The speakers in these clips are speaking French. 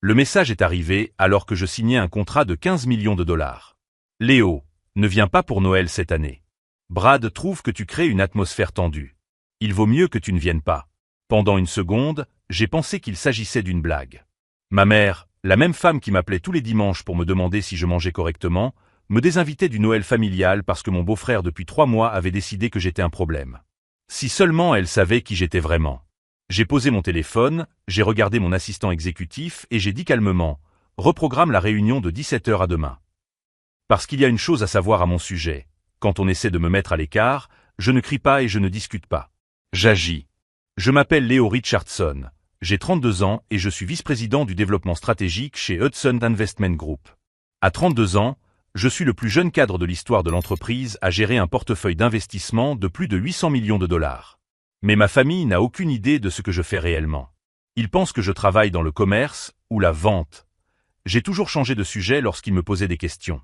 Le message est arrivé alors que je signais un contrat de 15 millions de dollars. Léo, ne viens pas pour Noël cette année. Brad trouve que tu crées une atmosphère tendue. Il vaut mieux que tu ne viennes pas. Pendant une seconde, j'ai pensé qu'il s'agissait d'une blague. Ma mère, la même femme qui m'appelait tous les dimanches pour me demander si je mangeais correctement, me désinvitait du Noël familial parce que mon beau-frère depuis 3 mois avait décidé que j'étais un problème. Si seulement elle savait qui j'étais vraiment. J'ai posé mon téléphone, j'ai regardé mon assistant exécutif et j'ai dit calmement « Reprogramme la réunion de 17h à demain ». Parce qu'il y a une chose à savoir à mon sujet. Quand on essaie de me mettre à l'écart, je ne crie pas et je ne discute pas. J'agis. Je m'appelle Léo Richardson, j'ai 32 ans et je suis vice-président du développement stratégique chez Hudson Investment Group. À 32 ans, je suis le plus jeune cadre de l'histoire de l'entreprise à gérer un portefeuille d'investissement de plus de 800 millions de dollars. Mais ma famille n'a aucune idée de ce que je fais réellement. Ils pensent que je travaille dans le commerce ou la vente. J'ai toujours changé de sujet lorsqu'ils me posaient des questions.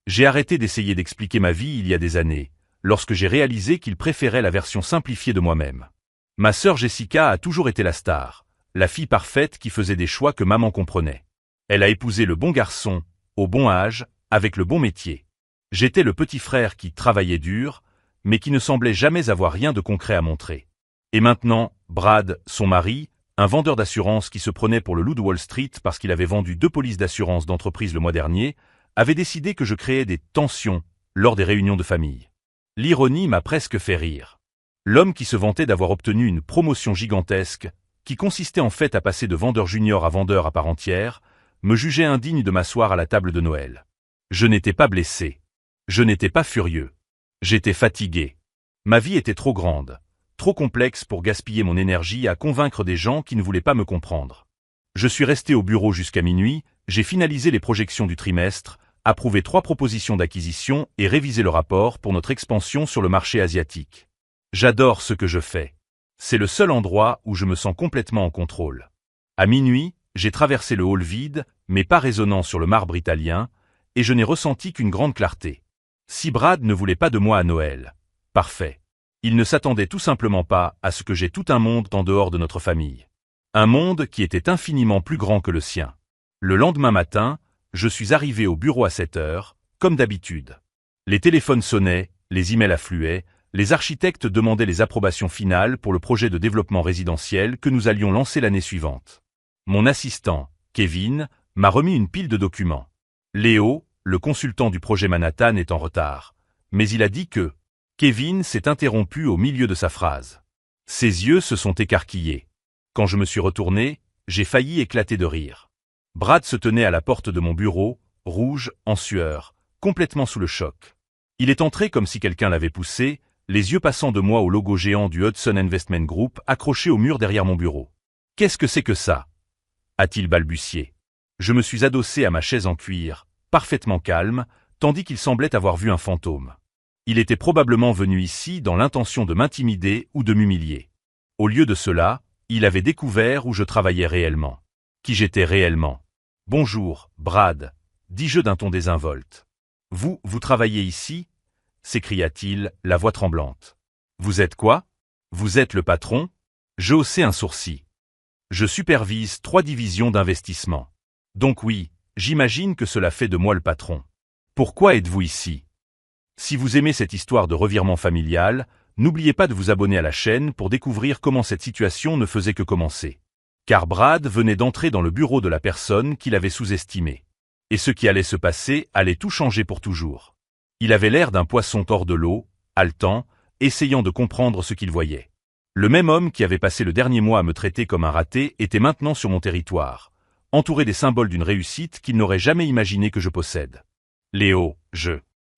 J'ai arrêté d'essayer d'expliquer ma vie il y a des années, lorsque j'ai réalisé qu'ils préféraient la version simplifiée de moi-même. Ma sœur Jessica a toujours été la star, la fille parfaite qui faisait des choix que maman comprenait. Elle a épousé le bon garçon, au bon âge, avec le bon métier. J'étais le petit frère qui travaillait dur, mais qui ne semblait jamais avoir rien de concret à montrer. Et maintenant, Brad, son mari, un vendeur d'assurance qui se prenait pour le loup de Wall Street parce qu'il avait vendu 2 polices d'assurance d'entreprise le mois dernier, avait décidé que je créais des tensions lors des réunions de famille. L'ironie m'a presque fait rire. L'homme qui se vantait d'avoir obtenu une promotion gigantesque, qui consistait en fait à passer de vendeur junior à vendeur à part entière, me jugeait indigne de m'asseoir à la table de Noël. Je n'étais pas blessé. Je n'étais pas furieux. J'étais fatigué. Ma vie était trop grande, trop complexe pour gaspiller mon énergie à convaincre des gens qui ne voulaient pas me comprendre. Je suis resté au bureau jusqu'à minuit, j'ai finalisé les projections du trimestre, approuvé 3 propositions d'acquisition et révisé le rapport pour notre expansion sur le marché asiatique. J'adore ce que je fais. C'est le seul endroit où je me sens complètement en contrôle. À minuit, j'ai traversé le hall vide, mais pas résonnant sur le marbre italien, et je n'ai ressenti qu'une grande clarté. Si Brad ne voulait pas de moi à Noël, parfait. Il ne s'attendait tout simplement pas à ce que j'ai tout un monde en dehors de notre famille. Un monde qui était infiniment plus grand que le sien. Le lendemain matin, je suis arrivé au bureau à 7h, comme d'habitude. Les téléphones sonnaient, les emails affluaient, les architectes demandaient les approbations finales pour le projet de développement résidentiel que nous allions lancer l'année suivante. Mon assistant, Kevin, m'a remis une pile de documents. Léo, le consultant du projet Manhattan, est en retard, mais il a dit que Kevin s'est interrompu au milieu de sa phrase. Ses yeux se sont écarquillés. Quand je me suis retourné, j'ai failli éclater de rire. Brad se tenait à la porte de mon bureau, rouge, en sueur, complètement sous le choc. Il est entré comme si quelqu'un l'avait poussé, les yeux passant de moi au logo géant du Hudson Investment Group accroché au mur derrière mon bureau. « Qu'est-ce que c'est que ça ?» a-t-il balbutié. Je me suis adossé à ma chaise en cuir, parfaitement calme, tandis qu'il semblait avoir vu un fantôme. Il était probablement venu ici dans l'intention de m'intimider ou de m'humilier. Au lieu de cela, il avait découvert où je travaillais réellement. Qui j'étais réellement. « Bonjour, Brad », dis-je d'un ton désinvolte. « Vous travaillez ici ?» s'écria-t-il, la voix tremblante. « Vous êtes quoi? Vous êtes le patron ?» Je haussai un sourcil. « Je supervise 3 divisions d'investissement. Donc oui, j'imagine que cela fait de moi le patron. Pourquoi êtes-vous ici? Si vous aimez cette histoire de revirement familial, n'oubliez pas de vous abonner à la chaîne pour découvrir comment cette situation ne faisait que commencer. Car Brad venait d'entrer dans le bureau de la personne qu'il avait sous-estimée. Et ce qui allait se passer allait tout changer pour toujours. Il avait l'air d'un poisson hors de l'eau, haletant, essayant de comprendre ce qu'il voyait. Le même homme qui avait passé le dernier mois à me traiter comme un raté était maintenant sur mon territoire, entouré des symboles d'une réussite qu'il n'aurait jamais imaginé que je possède. « Léo,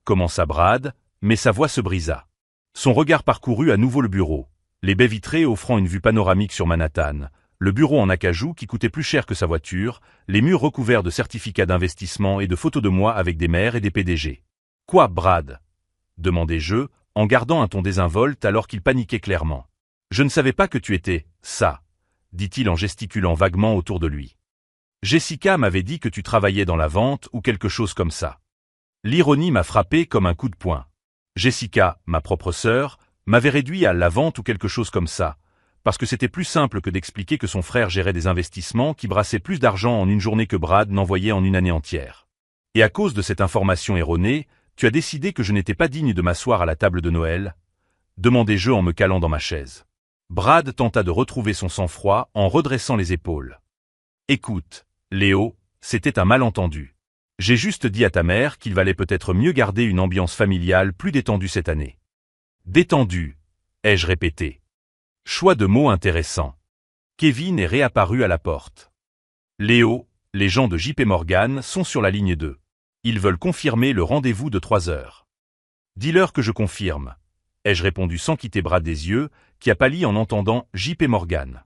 commença Brad, mais sa voix se brisa. Son regard parcourut à nouveau le bureau, les baies vitrées offrant une vue panoramique sur Manhattan, le bureau en acajou qui coûtait plus cher que sa voiture, les murs recouverts de certificats d'investissement et de photos de moi avec des maires et des PDG. « Quoi, Brad ?» demandai-je, en gardant un ton désinvolte alors qu'il paniquait clairement. « Je ne savais pas que tu étais ça, » dit-il en gesticulant vaguement autour de lui. « Jessica m'avait dit que tu travaillais dans la vente ou quelque chose comme ça. » L'ironie m'a frappé comme un coup de poing. Jessica, ma propre sœur, m'avait réduit à la vente ou quelque chose comme ça, parce que c'était plus simple que d'expliquer que son frère gérait des investissements qui brassaient plus d'argent en une journée que Brad n'envoyait en une année entière. Et à cause de cette information erronée, tu as décidé que je n'étais pas digne de m'asseoir à la table de Noël? Demandai-je en me calant dans ma chaise. Brad tenta de retrouver son sang-froid en redressant les épaules. Écoute, Léo, c'était un malentendu. J'ai juste dit à ta mère qu'il valait peut-être mieux garder une ambiance familiale plus détendue cette année. Détendue, ai-je répété. Choix de mots intéressant. Kevin est réapparu à la porte. Léo, les gens de JP Morgan sont sur la ligne 2. Ils veulent confirmer le rendez-vous de 3 heures. Dis-leur que je confirme, ai-je répondu sans quitter Brad des yeux, qui a pâli en entendant JP Morgan.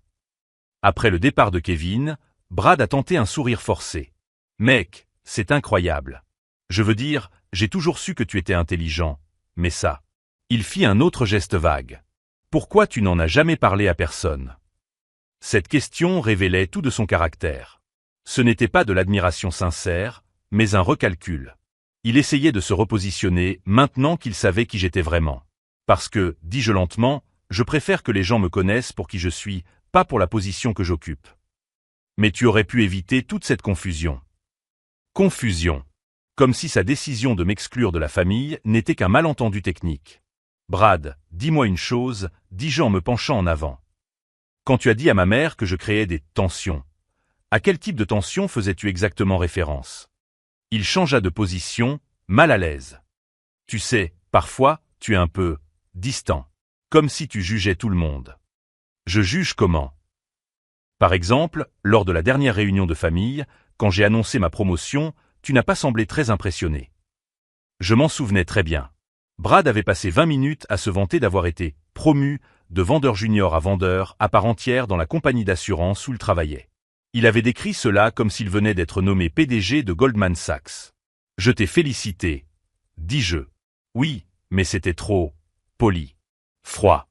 Après le départ de Kevin, Brad a tenté un sourire forcé. Mec, c'est incroyable. Je veux dire, j'ai toujours su que tu étais intelligent, mais ça. Il fit un autre geste vague. Pourquoi tu n'en as jamais parlé à personne? Cette question révélait tout de son caractère. Ce n'était pas de l'admiration sincère, mais un recalcul. Il essayait de se repositionner maintenant qu'il savait qui j'étais vraiment. Parce que, dis-je lentement, je préfère que les gens me connaissent pour qui je suis, pas pour la position que j'occupe. Mais tu aurais pu éviter toute cette confusion. Confusion. Comme si sa décision de m'exclure de la famille n'était qu'un malentendu technique. Brad, dis-moi une chose, dis-je en me penchant en avant. Quand tu as dit à ma mère que je créais des tensions, à quel type de tension faisais-tu exactement référence? Il changea de position, mal à l'aise. Tu sais, parfois, tu es un peu distant, comme si tu jugeais tout le monde. Je juge comment? Par exemple, lors de la dernière réunion de famille, quand j'ai annoncé ma promotion, tu n'as pas semblé très impressionné. Je m'en souvenais très bien. Brad avait passé 20 minutes à se vanter d'avoir été promu de vendeur junior à vendeur à part entière dans la compagnie d'assurance où il travaillait. Il avait décrit cela comme s'il venait d'être nommé PDG de Goldman Sachs. Je t'ai félicité, dis-je. Oui, mais c'était trop poli, froid.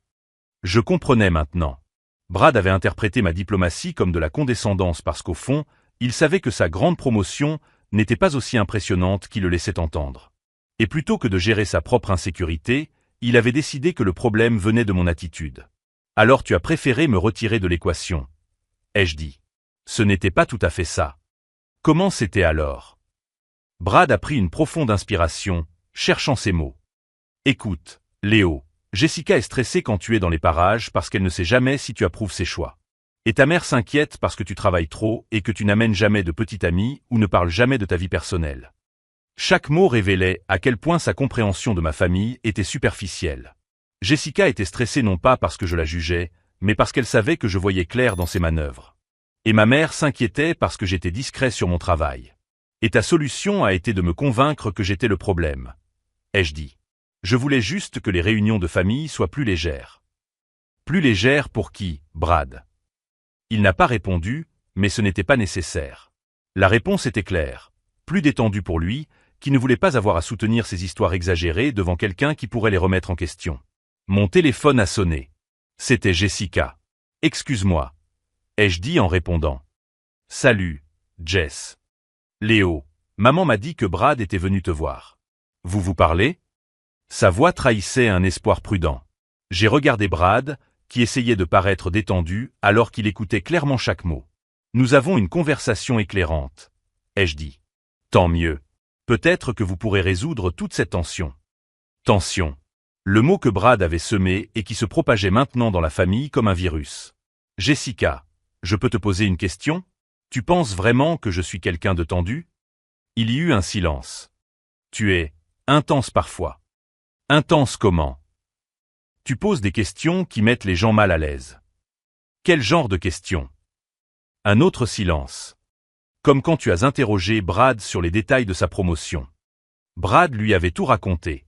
Je comprenais maintenant. Brad avait interprété ma diplomatie comme de la condescendance parce qu'au fond, il savait que sa grande promotion n'était pas aussi impressionnante qu'il le laissait entendre. Et plutôt que de gérer sa propre insécurité, il avait décidé que le problème venait de mon attitude. Alors tu as préféré me retirer de l'équation, ai-je dit. Ce n'était pas tout à fait ça. Comment c'était alors? Brad a pris une profonde inspiration, cherchant ses mots. Écoute, Léo, Jessica est stressée quand tu es dans les parages parce qu'elle ne sait jamais si tu approuves ses choix. Et ta mère s'inquiète parce que tu travailles trop et que tu n'amènes jamais de petit ami ou ne parles jamais de ta vie personnelle. Chaque mot révélait à quel point sa compréhension de ma famille était superficielle. Jessica était stressée non pas parce que je la jugeais, mais parce qu'elle savait que je voyais clair dans ses manœuvres. Et ma mère s'inquiétait parce que j'étais discret sur mon travail. Et ta solution a été de me convaincre que j'étais le problème, ai-je dit. Je voulais juste que les réunions de famille soient plus légères. Plus légères pour qui, Brad? Il n'a pas répondu, mais ce n'était pas nécessaire. La réponse était claire. Plus détendue pour lui, qui ne voulait pas avoir à soutenir ses histoires exagérées devant quelqu'un qui pourrait les remettre en question. Mon téléphone a sonné. C'était Jessica. Excuse-moi, ai-je dit en répondant. Salut, Jess. Léo, maman m'a dit que Brad était venu te voir. Vous vous parlez? Sa voix trahissait un espoir prudent. J'ai regardé Brad, qui essayait de paraître détendu alors qu'il écoutait clairement chaque mot. Nous avons une conversation éclairante, ai-je dit. Tant mieux. Peut-être que vous pourrez résoudre toute cette tension. Tension. Le mot que Brad avait semé et qui se propageait maintenant dans la famille comme un virus. Jessica, je peux te poser une question? Tu penses vraiment que je suis quelqu'un de tendu? Il y eut un silence. Tu es intense parfois. Intense comment? Tu poses des questions qui mettent les gens mal à l'aise. Quel genre de questions? Un autre silence. Comme quand tu as interrogé Brad sur les détails de sa promotion. Brad lui avait tout raconté.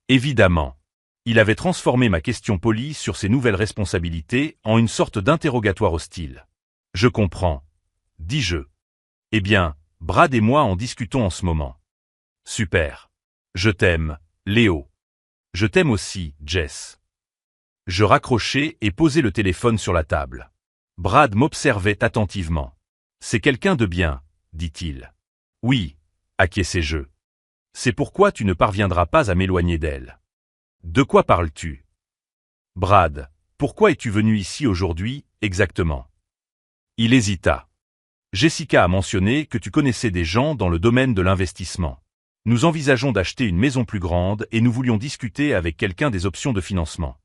Évidemment. Il avait transformé ma question polie sur ses nouvelles responsabilités en une sorte d'interrogatoire hostile. Je comprends, dis-je. Eh bien, Brad et moi en discutons en ce moment. Super. Je t'aime, Léo. Je t'aime aussi, Jess. Je raccrochai et posai le téléphone sur la table. Brad m'observait attentivement. C'est quelqu'un de bien, dit-il. Oui, acquiesçai-je. C'est pourquoi tu ne parviendras pas à m'éloigner d'elle. De quoi parles-tu? Brad, Pourquoi es-tu venu ici aujourd'hui, exactement? Il hésita. Jessica a mentionné que tu connaissais des gens dans le domaine de l'investissement. Nous envisageons d'acheter une maison plus grande et nous voulions discuter avec quelqu'un des options de financement.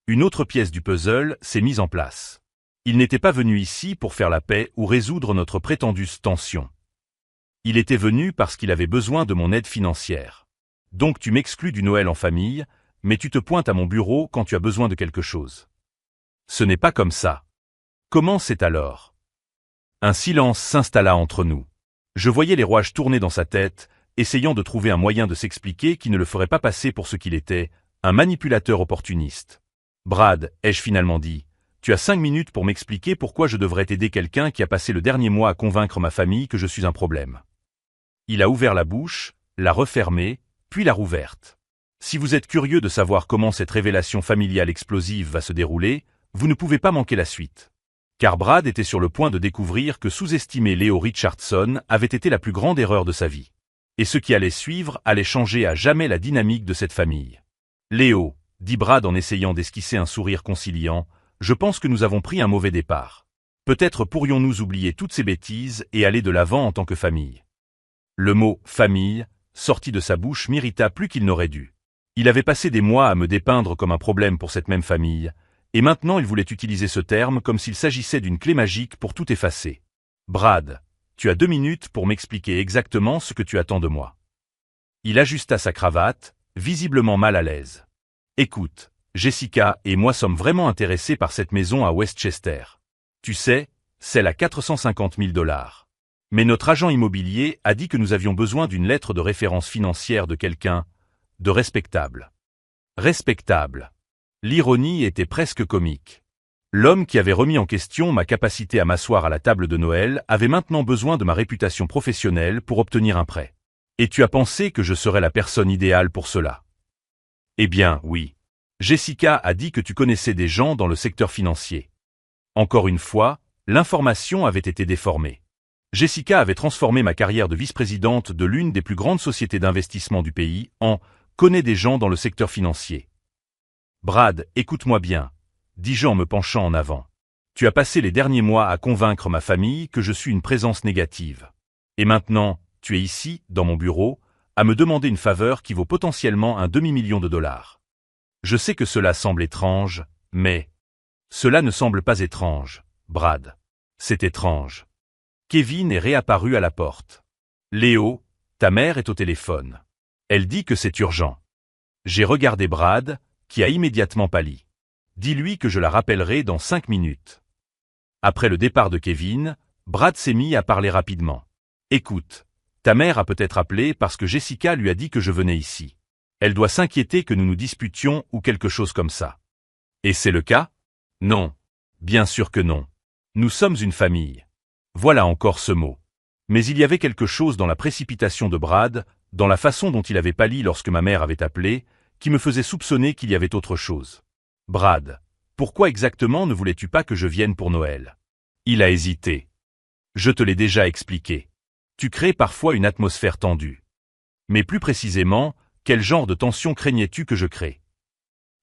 Une autre pièce du puzzle s'est mise en place. Il n'était pas venu ici pour faire la paix ou résoudre notre prétendue tension. Il était venu parce qu'il avait besoin de mon aide financière. Donc tu m'exclus du Noël en famille, mais tu te pointes à mon bureau quand tu as besoin de quelque chose. Ce n'est pas comme ça. Comment c'est alors? Un silence s'installa entre nous. Je voyais les rouages tourner dans sa tête, essayant de trouver un moyen de s'expliquer qui ne le ferait pas passer pour ce qu'il était, un manipulateur opportuniste. Brad, ai-je finalement dit, tu as 5 minutes pour m'expliquer pourquoi je devrais aider quelqu'un qui a passé le dernier mois à convaincre ma famille que je suis un problème. Il a ouvert la bouche, l'a refermée, puis l'a rouverte. Si vous êtes curieux de savoir comment cette révélation familiale explosive va se dérouler, vous ne pouvez pas manquer la suite. Car Brad était sur le point de découvrir que sous-estimer Léo Richardson avait été la plus grande erreur de sa vie. Et ce qui allait suivre allait changer à jamais la dynamique de cette famille. Léo, dit Brad en essayant d'esquisser un sourire conciliant, je pense que nous avons pris un mauvais départ. Peut-être pourrions-nous oublier toutes ces bêtises et aller de l'avant en tant que famille. Le mot « famille » sorti de sa bouche m'irrita plus qu'il n'aurait dû. Il avait passé des mois à me dépeindre comme un problème pour cette même famille, et maintenant il voulait utiliser ce terme comme s'il s'agissait d'une clé magique pour tout effacer. Brad, tu as 2 minutes pour m'expliquer exactement ce que tu attends de moi. Il ajusta sa cravate, visiblement mal à l'aise. Écoute, Jessica et moi sommes vraiment intéressés par cette maison à Westchester. Tu sais, celle à 450 000 $. Mais notre agent immobilier a dit que nous avions besoin d'une lettre de référence financière de quelqu'un de respectable. Respectable. L'ironie était presque comique. L'homme qui avait remis en question ma capacité à m'asseoir à la table de Noël avait maintenant besoin de ma réputation professionnelle pour obtenir un prêt. Et tu as pensé que je serais la personne idéale pour cela? Eh bien, oui. Jessica a dit que tu connaissais des gens dans le secteur financier. Encore une fois, l'information avait été déformée. Jessica avait transformé ma carrière de vice-présidente de l'une des plus grandes sociétés d'investissement du pays en « connais des gens dans le secteur financier ». Brad, écoute-moi bien, dis-je en me penchant en avant. Tu as passé les derniers mois à convaincre ma famille que je suis une présence négative. Et maintenant, tu es ici, dans mon bureau, à me demander une faveur qui vaut potentiellement un demi-million de $. Je sais que cela semble étrange, mais… Cela ne semble pas étrange, Brad. C'est étrange. Kevin est réapparu à la porte. Léo, ta mère est au téléphone. Elle dit que c'est urgent. J'ai regardé Brad, qui a immédiatement pâli. Dis-lui que je la rappellerai dans 5 minutes. Après le départ de Kevin, Brad s'est mis à parler rapidement. Écoute, ta mère a peut-être appelé parce que Jessica lui a dit que je venais ici. Elle doit s'inquiéter que nous nous disputions ou quelque chose comme ça. Et c'est le cas? Non. Bien sûr que non. Nous sommes une famille. Voilà encore ce mot. Mais il y avait quelque chose dans la précipitation de Brad, dans la façon dont il avait pâli lorsque ma mère avait appelé, qui me faisait soupçonner qu'il y avait autre chose. Brad, pourquoi exactement ne voulais-tu pas que je vienne pour Noël? Il a hésité. Je te l'ai déjà expliqué. Tu crées parfois une atmosphère tendue. Mais plus précisément, quel genre de tension craignais-tu que je crée?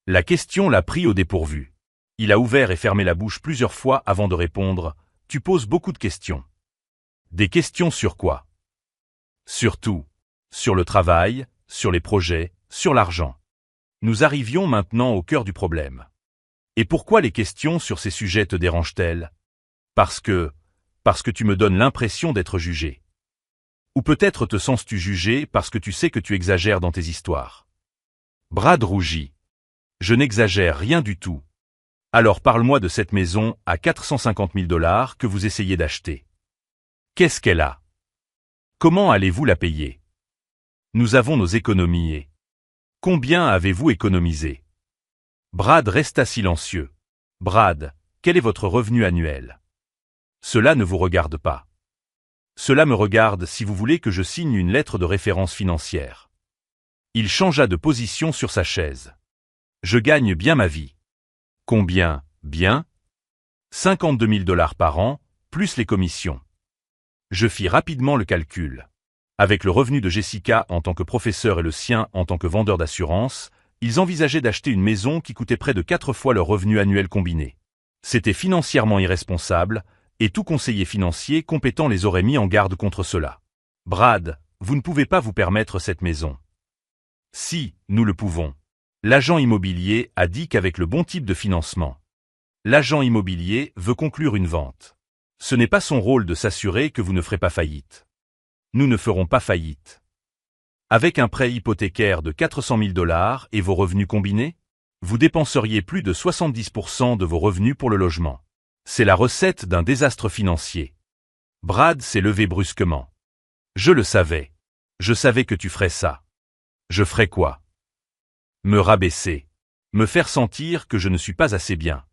La question l'a pris au dépourvu. Il a ouvert et fermé la bouche plusieurs fois avant de répondre. Tu poses beaucoup de questions. Des questions sur quoi? Sur tout. Sur le travail, sur les projets, sur l'argent. Nous arrivions maintenant au cœur du problème. Et pourquoi les questions sur ces sujets te dérangent-elles? Parce que tu me donnes l'impression d'être jugé. Ou peut-être te sens-tu jugé parce que tu sais que tu exagères dans tes histoires. Brad rougit. Je n'exagère rien du tout. Alors parle-moi de cette maison à 450 000 $ que vous essayez d'acheter. Qu'est-ce qu'elle a? Comment allez-vous la payer? Nous avons nos économies et… Combien avez-vous économisé? Brad resta silencieux. Brad, quel est votre revenu annuel? Cela ne vous regarde pas. Cela me regarde si vous voulez que je signe une lettre de référence financière. Il changea de position sur sa chaise. Je gagne bien ma vie. Combien, bien? 52 000 $ par an, plus les commissions. Je fis rapidement le calcul. Avec le revenu de Jessica en tant que professeur et le sien en tant que vendeur d'assurance, Ils envisageaient d'acheter une maison qui coûtait près de 4 fois leur revenu annuel combiné. C'était financièrement irresponsable, et tout conseiller financier compétent les aurait mis en garde contre cela. Brad, vous ne pouvez pas vous permettre cette maison. Si, nous le pouvons. L'agent immobilier a dit qu'avec le bon type de financement, l'agent immobilier veut conclure une vente. Ce n'est pas son rôle de s'assurer que vous ne ferez pas faillite. Nous ne ferons pas faillite. Avec un prêt hypothécaire de 400 000 $ et vos revenus combinés, vous dépenseriez plus de 70% de vos revenus pour le logement. C'est la recette d'un désastre financier. Brad s'est levé brusquement. Je le savais. Je savais que tu ferais ça. Je ferais quoi? Me rabaisser. Me faire sentir que je ne suis pas assez bien.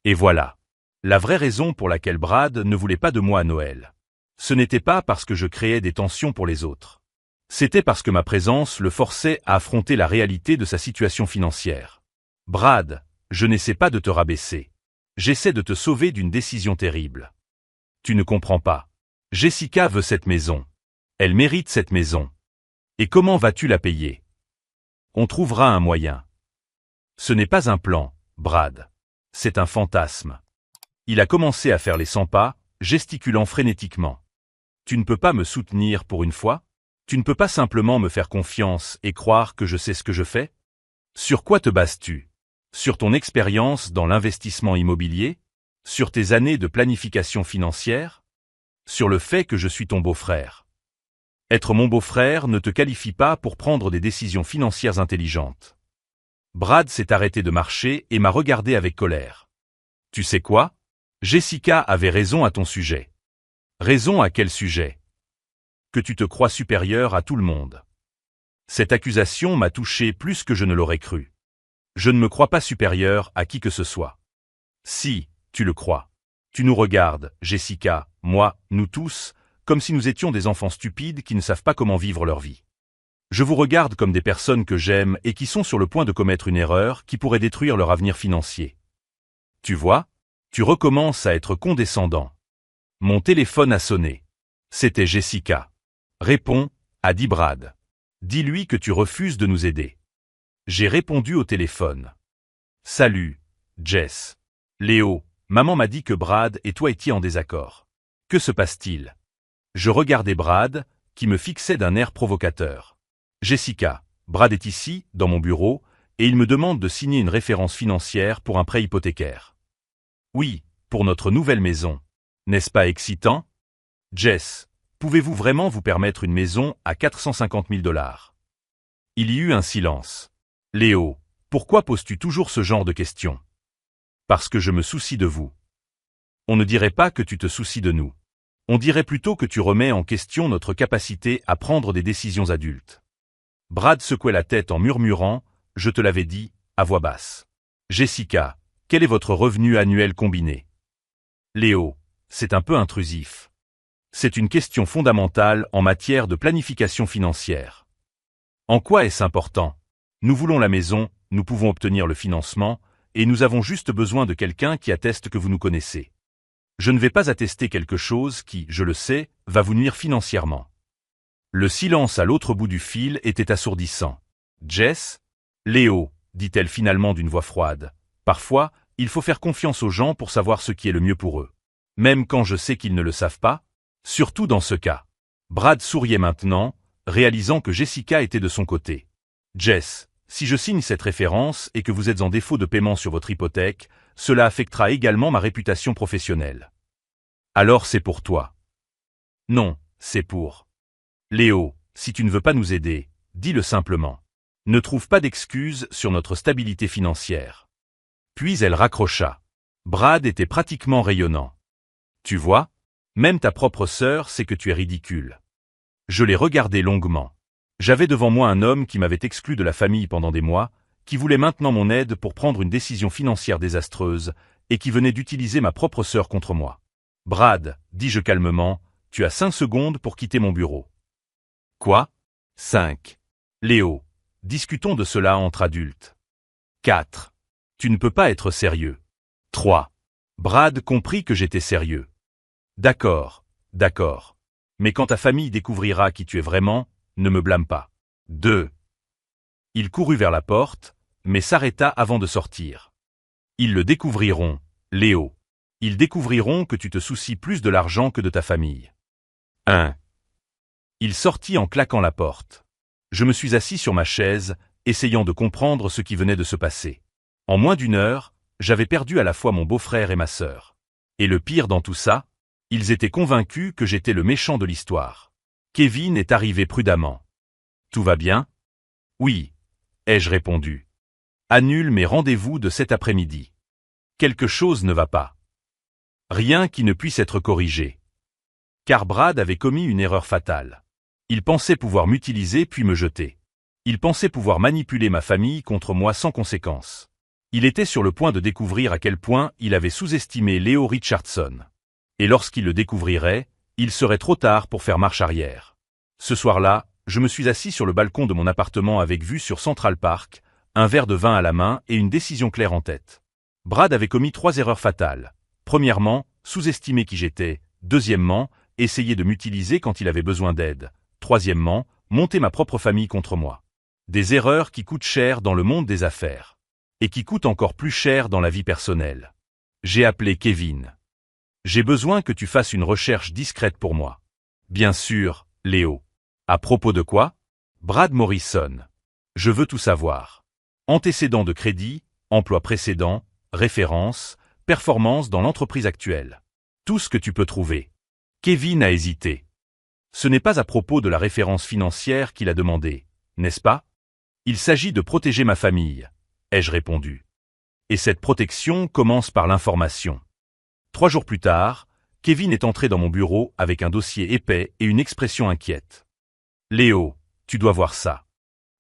Et voilà. La vraie raison pour laquelle Brad ne voulait pas de moi à Noël. Ce n'était pas parce que je créais des tensions pour les autres. C'était parce que ma présence le forçait à affronter la réalité de sa situation financière. Brad, je n'essaie pas de te rabaisser. J'essaie de te sauver d'une décision terrible. Tu ne comprends pas. Jessica veut cette maison. Elle mérite cette maison. Et comment vas-tu la payer? On trouvera un moyen. Ce n'est pas un plan, Brad. C'est un fantasme. Il a commencé à faire les 100 pas, gesticulant frénétiquement. Tu ne peux pas me soutenir pour une fois? Tu ne peux pas simplement me faire confiance et croire que je sais ce que je fais? Sur quoi te bases-tu? Sur ton expérience dans l'investissement immobilier? Sur tes années de planification financière? Sur le fait que je suis ton beau-frère? Être mon beau-frère ne te qualifie pas pour prendre des décisions financières intelligentes. Brad s'est arrêté de marcher et m'a regardé avec colère. Tu sais quoi? Jessica avait raison à ton sujet. Raison à quel sujet? Que tu te crois supérieur à tout le monde. Cette accusation m'a touché plus que je ne l'aurais cru. Je ne me crois pas supérieur à qui que ce soit. Si, tu le crois. Tu nous regardes, Jessica, moi, nous tous, comme si nous étions des enfants stupides qui ne savent pas comment vivre leur vie. Je vous regarde comme des personnes que j'aime et qui sont sur le point de commettre une erreur qui pourrait détruire leur avenir financier. Tu vois? Tu recommences à être condescendant. Mon téléphone a sonné. C'était Jessica. Réponds, a dit Brad. Dis-lui que tu refuses de nous aider. J'ai répondu au téléphone. Salut, Jess. Léo, maman m'a dit que Brad et toi étiez en désaccord. Que se passe-t-il? Je regardais Brad, qui me fixait d'un air provocateur. Jessica, Brad est ici, dans mon bureau, et il me demande de signer une référence financière pour un prêt hypothécaire. Oui, pour notre nouvelle maison. N'est-ce pas excitant? Jess, pouvez-vous vraiment vous permettre une maison à 450 000 $? Il y eut un silence. Léo, pourquoi poses-tu toujours ce genre de questions? Parce que je me soucie de vous. On ne dirait pas que tu te soucies de nous. On dirait plutôt que tu remets en question notre capacité à prendre des décisions adultes. Brad secouait la tête en murmurant, je te l'avais dit, à voix basse. Jessica, quel est votre revenu annuel combiné? Léo, c'est un peu intrusif. C'est une question fondamentale en matière de planification financière. En quoi est-ce important? Nous voulons la maison, nous pouvons obtenir le financement, et nous avons juste besoin de quelqu'un qui atteste que vous nous connaissez. Je ne vais pas attester quelque chose qui, je le sais, va vous nuire financièrement. Le silence à l'autre bout du fil était assourdissant. Jess? Léo, dit-elle finalement d'une voix froide. Parfois, il faut faire confiance aux gens pour savoir ce qui est le mieux pour eux. Même quand je sais qu'ils ne le savent pas, surtout dans ce cas. Brad souriait maintenant, réalisant que Jessica était de son côté. Jess, si je signe cette référence et que vous êtes en défaut de paiement sur votre hypothèque, cela affectera également ma réputation professionnelle. Alors c'est pour toi. Non, c'est pour. Léo, si tu ne veux pas nous aider, dis-le simplement. Ne trouve pas d'excuses sur notre stabilité financière. Puis elle raccrocha. Brad était pratiquement rayonnant. Tu vois, même ta propre sœur sait que tu es ridicule. Je l'ai regardé longuement. J'avais devant moi un homme qui m'avait exclu de la famille pendant des mois, qui voulait maintenant mon aide pour prendre une décision financière désastreuse, et qui venait d'utiliser ma propre sœur contre moi. Brad, dis-je calmement, tu as 5 secondes pour quitter mon bureau. Quoi? 5. Léo, discutons de cela entre adultes. 4. Tu ne peux pas être sérieux. 3. Brad comprit que j'étais sérieux. D'accord, d'accord. Mais quand ta famille découvrira qui tu es vraiment, ne me blâme pas. 2. Il courut vers la porte, mais s'arrêta avant de sortir. Ils le découvriront, Léo. Ils découvriront que tu te soucies plus de l'argent que de ta famille. 1. Il sortit en claquant la porte. Je me suis assis sur ma chaise, essayant de comprendre ce qui venait de se passer. En moins d'une heure, j'avais perdu à la fois mon beau-frère et ma sœur. Et le pire dans tout ça, ils étaient convaincus que j'étais le méchant de l'histoire. Kevin est arrivé prudemment. Tout va bien? Oui, ai-je répondu. Annule mes rendez-vous de cet après-midi. Quelque chose ne va pas. Rien qui ne puisse être corrigé. Car Brad avait commis une erreur fatale. Il pensait pouvoir m'utiliser puis me jeter. Il pensait pouvoir manipuler ma famille contre moi sans conséquence. Il était sur le point de découvrir à quel point il avait sous-estimé Léo Richardson. Et lorsqu'il le découvrirait, il serait trop tard pour faire marche arrière. Ce soir-là, je me suis assis sur le balcon de mon appartement avec vue sur Central Park, un verre de vin à la main et une décision claire en tête. Brad avait commis 3 erreurs fatales. Premièrement, sous-estimer qui j'étais. Deuxièmement, essayer de m'utiliser quand il avait besoin d'aide. Troisièmement, monter ma propre famille contre moi. Des erreurs qui coûtent cher dans le monde des affaires. Et qui coûtent encore plus cher dans la vie personnelle. J'ai appelé Kevin. J'ai besoin que tu fasses une recherche discrète pour moi. Bien sûr, Léo. À propos de quoi? Brad Morrison. Je veux tout savoir. Antécédents de crédit, emploi précédent, références, performance dans l'entreprise actuelle. Tout ce que tu peux trouver. Kevin a hésité. Ce n'est pas à propos de la référence financière qu'il a demandé, n'est-ce pas? Il s'agit de protéger ma famille, ai-je répondu. Et cette protection commence par l'information. 3 jours plus tard, Kevin est entré dans mon bureau avec un dossier épais et une expression inquiète. Léo, tu dois voir ça.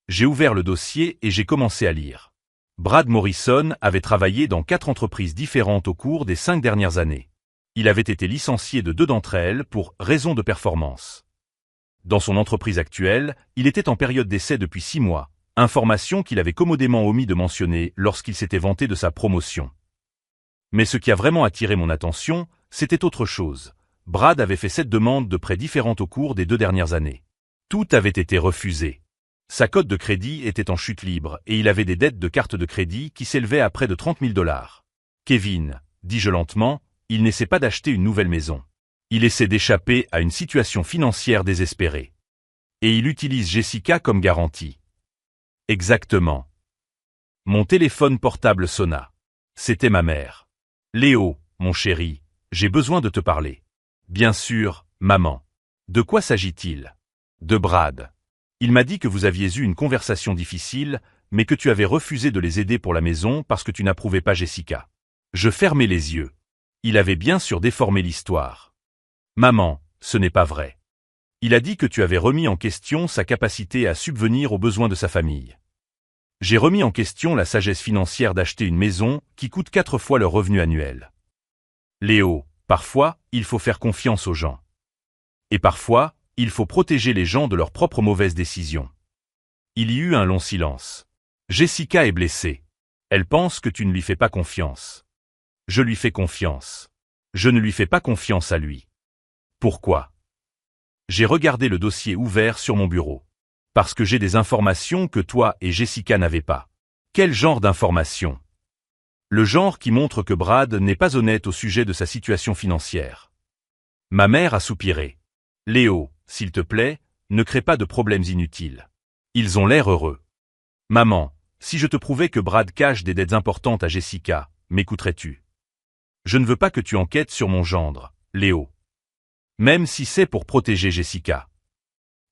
J'ai ouvert le dossier et j'ai commencé à lire. Brad Morrison avait travaillé dans 4 entreprises différentes au cours des 5 dernières années. Il avait été licencié de 2 d'entre elles pour raison de performance. Dans son entreprise actuelle, il était en période d'essai depuis 6 mois, information qu'il avait commodément omis de mentionner lorsqu'il s'était vanté de sa promotion. Mais ce qui a vraiment attiré mon attention, c'était autre chose. Brad avait fait 7 demandes de prêts différentes au cours des 2 dernières années. Tout avait été refusé. Sa cote de crédit était en chute libre et il avait des dettes de carte de crédit qui s'élevaient à près de 30 000 $. Kevin, dis-je lentement, il n'essaie pas d'acheter une nouvelle maison. Il essaie d'échapper à une situation financière désespérée. Et il utilise Jessica comme garantie. Exactement. Mon téléphone portable sonna. C'était ma mère. Léo, mon chéri, j'ai besoin de te parler. Bien sûr, maman. De quoi s'agit-il? De Brad. Il m'a dit que vous aviez eu une conversation difficile, mais que tu avais refusé de les aider pour la maison parce que tu n'approuvais pas Jessica. Je fermai les yeux. Il avait bien sûr déformé l'histoire. Maman, ce n'est pas vrai. Il a dit que tu avais remis en question sa capacité à subvenir aux besoins de sa famille. J'ai remis en question la sagesse financière d'acheter une maison qui coûte 4 fois leur revenu annuel. Léo, parfois, il faut faire confiance aux gens. Et parfois, il faut protéger les gens de leurs propres mauvaises décisions. Il y eut un long silence. Jessica est blessée. Elle pense que tu ne lui fais pas confiance. Je lui fais confiance. Je ne lui fais pas confiance à lui. Pourquoi? J'ai regardé le dossier ouvert sur mon bureau. Parce que j'ai des informations que toi et Jessica n'avez pas. Quel genre d'informations? Le genre qui montre que Brad n'est pas honnête au sujet de sa situation financière. Ma mère a soupiré. Léo, s'il te plaît, ne crée pas de problèmes inutiles. Ils ont l'air heureux. Maman, si je te prouvais que Brad cache des dettes importantes à Jessica, m'écouterais-tu? Je ne veux pas que tu enquêtes sur mon gendre, Léo. Même si c'est pour protéger Jessica.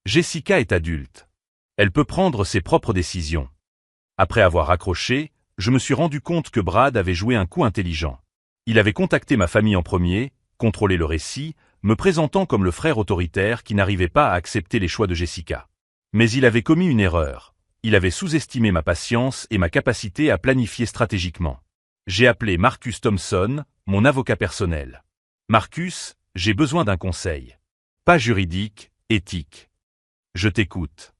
Jessica est adulte. Elle peut prendre ses propres décisions. Après avoir raccroché, je me suis rendu compte que Brad avait joué un coup intelligent. Il avait contacté ma famille en premier, contrôlé le récit, me présentant comme le frère autoritaire qui n'arrivait pas à accepter les choix de Jessica. Mais il avait commis une erreur. Il avait sous-estimé ma patience et ma capacité à planifier stratégiquement. J'ai appelé Marcus Thompson, mon avocat personnel. Marcus, j'ai besoin d'un conseil. Pas juridique, éthique. Je t'écoute.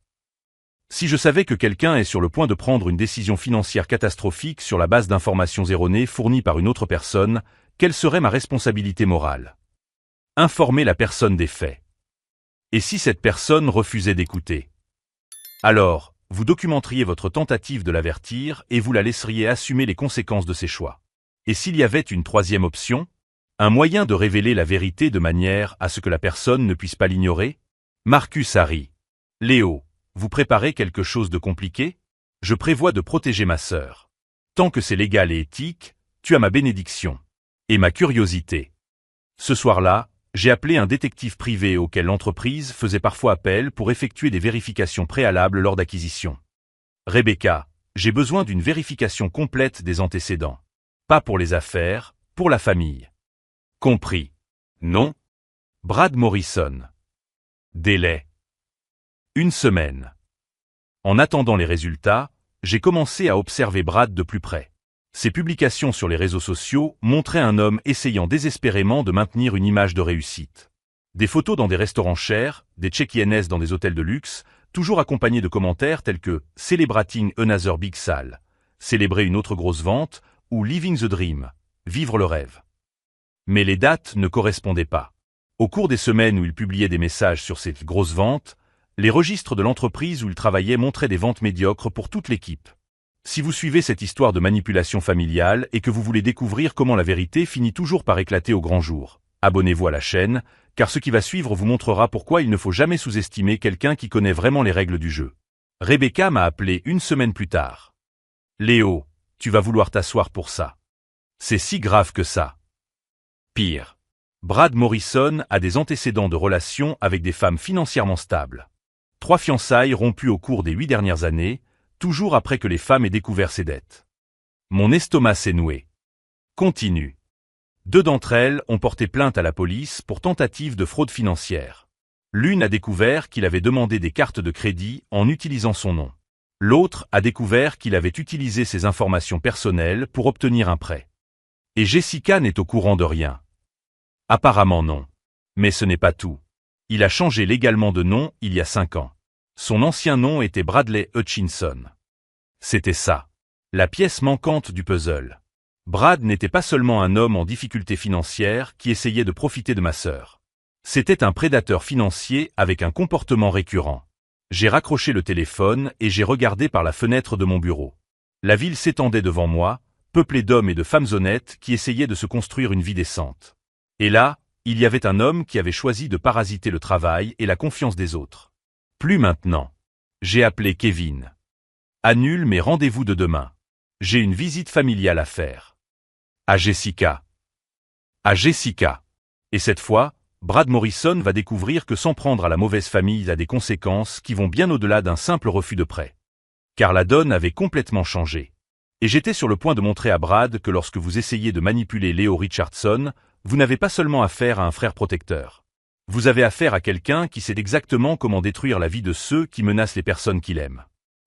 Si je savais que quelqu'un est sur le point de prendre une décision financière catastrophique sur la base d'informations erronées fournies par une autre personne, quelle serait ma responsabilité morale? Informer la personne des faits. Et si cette personne refusait d'écouter? Alors, Vous documenteriez votre tentative de l'avertir et vous la laisseriez assumer les conséquences de ses choix. Et s'il y avait une troisième option? Un moyen de révéler la vérité de manière à ce que la personne ne puisse pas l'ignorer? Marcus a ri. Léo, vous préparez quelque chose de compliqué? Je prévois de protéger ma sœur. Tant que c'est légal et éthique, tu as ma bénédiction. Et ma curiosité. Ce soir-là, j'ai appelé un détective privé auquel l'entreprise faisait parfois appel pour effectuer des vérifications préalables lors d'acquisition. Rebecca, j'ai besoin d'une vérification complète des antécédents. Pas pour les affaires, pour la famille. Compris. Non? Brad Morrison. Délai. 1 semaine. En attendant les résultats, j'ai commencé à observer Brad de plus près. Ses publications sur les réseaux sociaux montraient un homme essayant désespérément de maintenir une image de réussite. Des photos dans des restaurants chers, des check-ins dans des hôtels de luxe, toujours accompagnés de commentaires tels que « Celebrating another big sale »,« Célébrer une autre grosse vente » ou « Living the dream », « Vivre le rêve ». Mais les dates ne correspondaient pas. Au cours des semaines où il publiait des messages sur ces grosses ventes, les registres de l'entreprise où il travaillait montraient des ventes médiocres pour toute l'équipe. Si vous suivez cette histoire de manipulation familiale et que vous voulez découvrir comment la vérité finit toujours par éclater au grand jour, abonnez-vous à la chaîne, car ce qui va suivre vous montrera pourquoi il ne faut jamais sous-estimer quelqu'un qui connaît vraiment les règles du jeu. Rebecca m'a appelé 1 semaine plus tard. Léo, tu vas vouloir t'asseoir pour ça. C'est si grave que ça. Pire. Brad Morrison a des antécédents de relations avec des femmes financièrement stables. 3 fiançailles rompues au cours des 8 dernières années, toujours après que les femmes aient découvert ses dettes. Mon estomac s'est noué. Continue. 2 d'entre elles ont porté plainte à la police pour tentative de fraude financière. L'une a découvert qu'il avait demandé des cartes de crédit en utilisant son nom. L'autre a découvert qu'il avait utilisé ses informations personnelles pour obtenir un prêt. Et Jessica n'est au courant de rien. Apparemment non. Mais ce n'est pas tout. Il a changé légalement de nom il y a 5 ans. Son ancien nom était Bradley Hutchinson. C'était ça. La pièce manquante du puzzle. Brad n'était pas seulement un homme en difficulté financière qui essayait de profiter de ma sœur. C'était un prédateur financier avec un comportement récurrent. J'ai raccroché le téléphone et j'ai regardé par la fenêtre de mon bureau. La ville s'étendait devant moi, peuplée d'hommes et de femmes honnêtes qui essayaient de se construire une vie décente. Et là, il y avait un homme qui avait choisi de parasiter le travail et la confiance des autres. Plus maintenant. J'ai appelé Kevin. Annule mes rendez-vous de demain. J'ai une visite familiale à faire. À Jessica. À Jessica. Et cette fois, Brad Morrison va découvrir que s'en prendre à la mauvaise famille a des conséquences qui vont bien au-delà d'un simple refus de prêt. Car la donne avait complètement changé. Et j'étais sur le point de montrer à Brad que lorsque vous essayez de manipuler Léo Richardson, vous n'avez pas seulement affaire à un frère protecteur. Vous avez affaire à quelqu'un qui sait exactement comment détruire la vie de ceux qui menacent les personnes qu'il aime.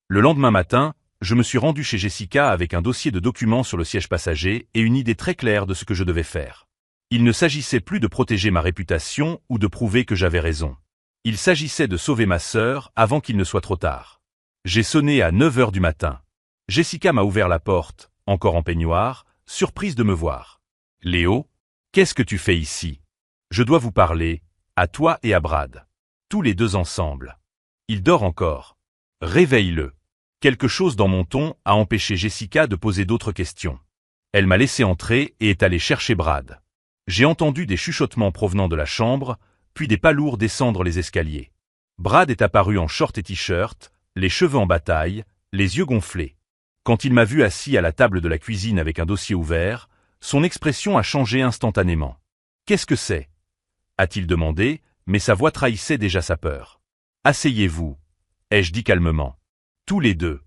Le lendemain matin, je me suis rendu chez Jessica avec un dossier de documents sur le siège passager et une idée très claire de ce que je devais faire. Il ne s'agissait plus de protéger ma réputation ou de prouver que j'avais raison. Il s'agissait de sauver ma sœur avant qu'il ne soit trop tard. J'ai sonné à 9 heures du matin. Jessica m'a ouvert la porte, encore en peignoir, surprise de me voir. « Léo, qu'est-ce que tu fais ici? Je dois vous parler. À toi et à Brad. Tous les 2 ensemble. Il dort encore. Réveille-le. » Quelque chose dans mon ton a empêché Jessica de poser d'autres questions. Elle m'a laissé entrer et est allée chercher Brad. J'ai entendu des chuchotements provenant de la chambre, puis des pas lourds descendre les escaliers. Brad est apparu en short et t-shirt, les cheveux en bataille, les yeux gonflés. Quand il m'a vu assis à la table de la cuisine avec un dossier ouvert, son expression a changé instantanément. « Qu'est-ce que c'est ?» a-t-il demandé, mais sa voix trahissait déjà sa peur. « Asseyez-vous, ai-je dit calmement. Tous les 2.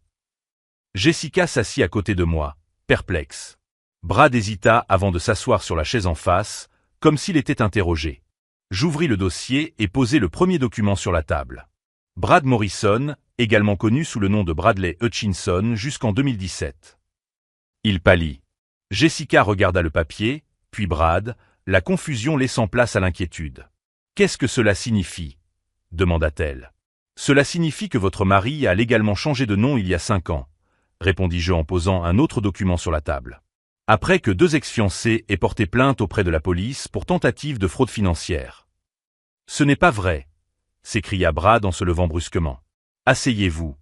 Jessica s'assit à côté de moi, perplexe. Brad hésita avant de s'asseoir sur la chaise en face, comme s'il était interrogé. J'ouvris le dossier et posai le premier document sur la table. Brad Morrison, également connu sous le nom de Bradley Hutchinson jusqu'en 2017. Il pâlit. Jessica regarda le papier, puis Brad, la confusion laissant place à l'inquiétude. « Qu'est-ce que cela signifie ?» demanda-t-elle. « Cela signifie que votre mari a légalement changé de nom il y a 5 ans, répondis-je en posant un autre document sur la table. Après que 2 ex-fiancés aient porté plainte auprès de la police pour tentative de fraude financière. Ce n'est pas vrai, s'écria Brad en se levant brusquement. Asseyez-vous,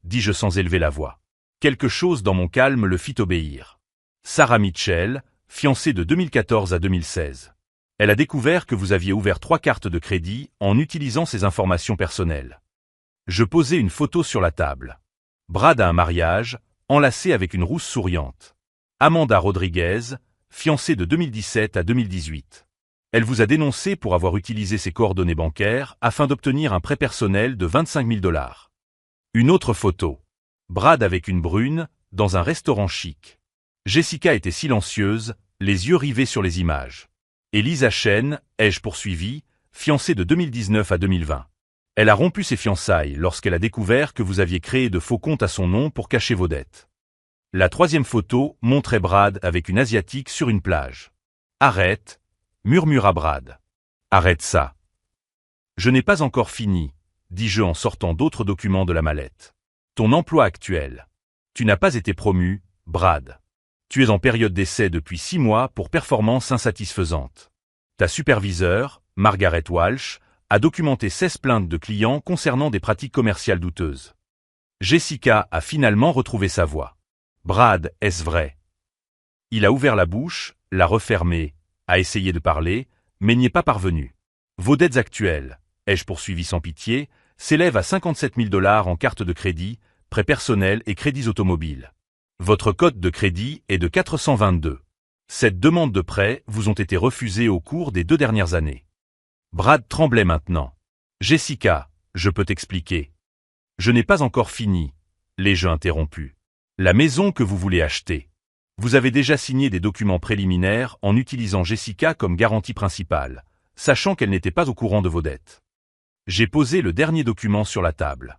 dis-je sans élever la voix. Quelque chose dans mon calme le fit obéir. Sarah Mitchell, fiancée de 2014 à 2016. Elle a découvert que vous aviez ouvert 3 cartes de crédit en utilisant ses informations personnelles. Je posai une photo sur la table. Brad a un mariage, enlacé avec une rousse souriante. Amanda Rodriguez, fiancée de 2017 à 2018. Elle vous a dénoncé pour avoir utilisé ses coordonnées bancaires afin d'obtenir un prêt personnel de 25 000 $. Une autre photo. Brad avec une brune, dans un restaurant chic. Jessica était silencieuse, les yeux rivés sur les images. Et Lisa Chen, ai-je poursuivi, fiancée de 2019 à 2020. Elle a rompu ses fiançailles lorsqu'elle a découvert que vous aviez créé de faux comptes à son nom pour cacher vos dettes. La 3e photo montrait Brad avec une Asiatique sur une plage. Arrête, murmura Brad. Arrête ça. Je n'ai pas encore fini, dis-je en sortant d'autres documents de la mallette. Ton emploi actuel. Tu n'as pas été promu, Brad. Tu es en période d'essai depuis 6 mois pour performance insatisfaisante. Ta superviseur, Margaret Walsh, a documenté 16 plaintes de clients concernant des pratiques commerciales douteuses. Jessica a finalement retrouvé sa voix. Brad, est-ce vrai? Il a ouvert la bouche, l'a refermée, a essayé de parler, mais n'y est pas parvenu. Vos dettes actuelles, ai-je poursuivi sans pitié, s'élèvent à 57 000 $ en cartes de crédit, prêts personnels et crédits automobiles. Votre cote de crédit est de 422. Cette demande de prêt vous ont été refusées au cours des 2 dernières années. Brad tremblait maintenant. Jessica, je peux t'expliquer. Je n'ai pas encore fini, l'ai-je interrompu. La maison que vous voulez acheter. Vous avez déjà signé des documents préliminaires en utilisant Jessica comme garantie principale, sachant qu'elle n'était pas au courant de vos dettes. J'ai posé le dernier document sur la table.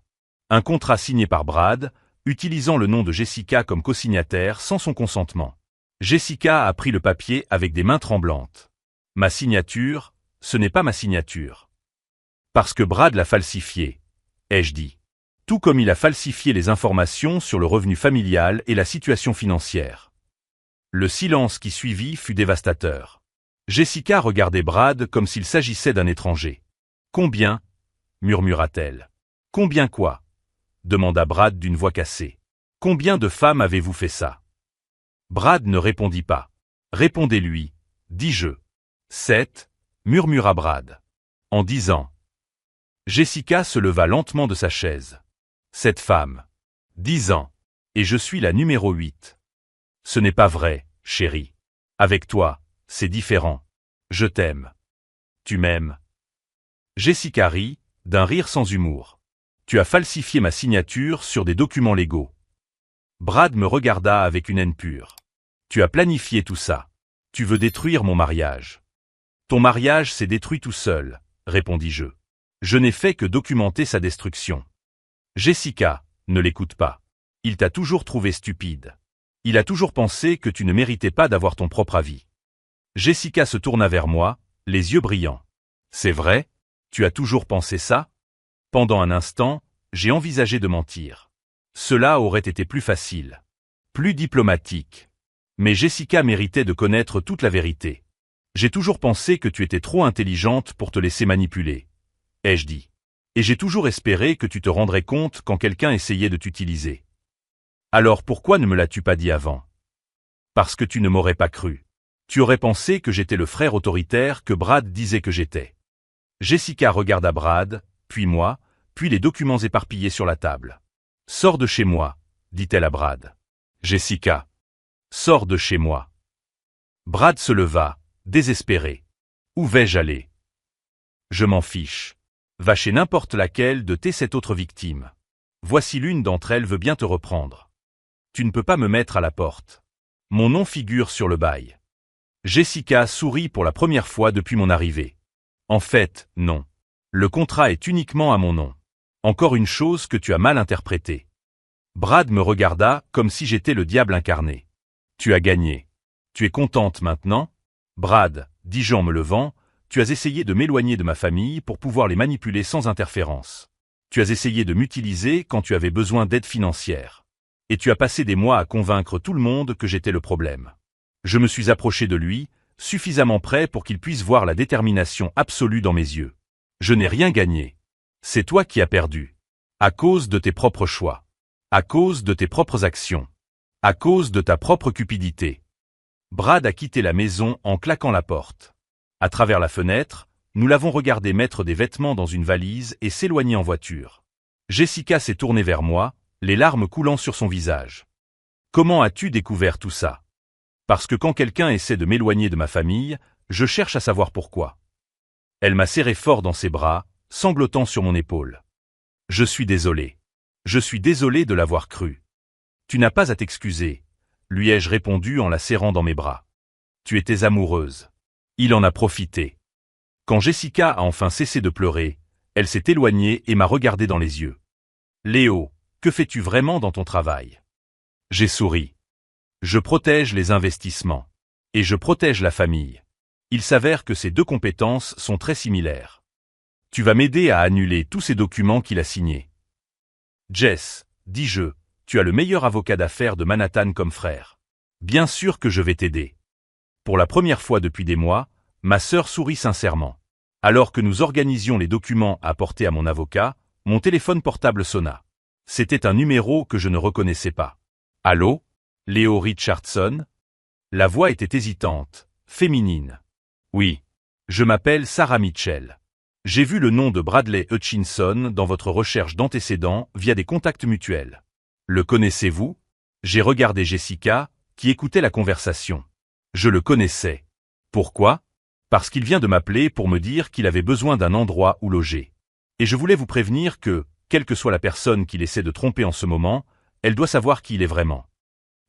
Un contrat signé par Brad, utilisant le nom de Jessica comme co-signataire sans son consentement. Jessica a pris le papier avec des mains tremblantes. Ma signature, ce n'est pas ma signature. Parce que Brad l'a falsifié, ai-je dit. Tout comme il a falsifié les informations sur le revenu familial et la situation financière. Le silence qui suivit fut dévastateur. Jessica regardait Brad comme s'il s'agissait d'un étranger. Combien? Murmura-t-elle. Combien quoi? Demanda Brad d'une voix cassée. Combien de femmes avez-vous fait ça? Brad ne répondit pas. Répondez-lui, dis-je. 7, murmura Brad. En 10 ans. Jessica se leva lentement de sa chaise. 7 femmes. 10 ans. Et je suis la numéro 8. Ce n'est pas vrai, chérie. Avec toi, c'est différent. Je t'aime. Tu m'aimes. Jessica rit, d'un rire sans humour. Tu as falsifié ma signature sur des documents légaux. Brad me regarda avec une haine pure. Tu as planifié tout ça. Tu veux détruire mon mariage. Ton mariage s'est détruit tout seul, répondis-je. Je n'ai fait que documenter sa destruction. Jessica, ne l'écoute pas. Il t'a toujours trouvé stupide. Il a toujours pensé que tu ne méritais pas d'avoir ton propre avis. Jessica se tourna vers moi, les yeux brillants. C'est vrai? Tu as toujours pensé ça? Pendant un instant, j'ai envisagé de mentir. Cela aurait été plus facile, plus diplomatique. Mais Jessica méritait de connaître toute la vérité. J'ai toujours pensé que tu étais trop intelligente pour te laisser manipuler, ai-je dit. Et j'ai toujours espéré que tu te rendrais compte quand quelqu'un essayait de t'utiliser. Alors pourquoi ne me l'as-tu pas dit avant? Parce que tu ne m'aurais pas cru. Tu aurais pensé que j'étais le frère autoritaire que Brad disait que j'étais. Jessica regarda Brad, puis moi, puis les documents éparpillés sur la table. Sors de chez moi, dit-elle à Brad. Jessica. Sors de chez moi. Brad se leva, désespéré. Où vais-je aller? Je m'en fiche. Va chez n'importe laquelle de tes 7 autres victimes. Voici l'une d'entre elles veut bien te reprendre. Tu ne peux pas me mettre à la porte. Mon nom figure sur le bail. Jessica sourit pour la première fois depuis mon arrivée. En fait, non. Le contrat est uniquement à mon nom. Encore une chose que tu as mal interprétée. Brad me regarda comme si j'étais le diable incarné. Tu as gagné. Tu es contente maintenant? Brad, dis-je en me levant, tu as essayé de m'éloigner de ma famille pour pouvoir les manipuler sans interférence. Tu as essayé de m'utiliser quand tu avais besoin d'aide financière. Et tu as passé des mois à convaincre tout le monde que j'étais le problème. Je me suis approché de lui, suffisamment près pour qu'il puisse voir la détermination absolue dans mes yeux. Je n'ai rien gagné. C'est toi qui as perdu. À cause de tes propres choix. À cause de tes propres actions. À cause de ta propre cupidité. Brad a quitté la maison en claquant la porte. À travers la fenêtre, nous l'avons regardé mettre des vêtements dans une valise et s'éloigner en voiture. Jessica s'est tournée vers moi, les larmes coulant sur son visage. Comment as-tu découvert tout ça? Parce que quand quelqu'un essaie de m'éloigner de ma famille, je cherche à savoir pourquoi. Elle m'a serré fort dans ses bras, sanglotant sur mon épaule. Je suis désolé. Je suis désolé de l'avoir cru. Tu n'as pas à t'excuser, lui ai-je répondu en la serrant dans mes bras. Tu étais amoureuse. Il en a profité. Quand Jessica a enfin cessé de pleurer, elle s'est éloignée et m'a regardé dans les yeux. Léo, que fais-tu vraiment dans ton travail? J'ai souri. Je protège les investissements. Et je protège la famille. Il s'avère que ces deux compétences sont très similaires. Tu vas m'aider à annuler tous ces documents qu'il a signés. Jess, dis-je, tu as le meilleur avocat d'affaires de Manhattan comme frère. Bien sûr que je vais t'aider. Pour la première fois depuis des mois, ma sœur sourit sincèrement. Alors que nous organisions les documents à apporter à mon avocat, mon téléphone portable sonna. C'était un numéro que je ne reconnaissais pas. Allô? Léo Richardson? La voix était hésitante, féminine. Oui. Je m'appelle Sarah Mitchell. J'ai vu le nom de Bradley Hutchinson dans votre recherche d'antécédents via des contacts mutuels. Le connaissez-vous? J'ai regardé Jessica, qui écoutait la conversation. Je le connaissais. Pourquoi? Parce qu'il vient de m'appeler pour me dire qu'il avait besoin d'un endroit où loger. Et je voulais vous prévenir que, quelle que soit la personne qu'il essaie de tromper en ce moment, elle doit savoir qui il est vraiment.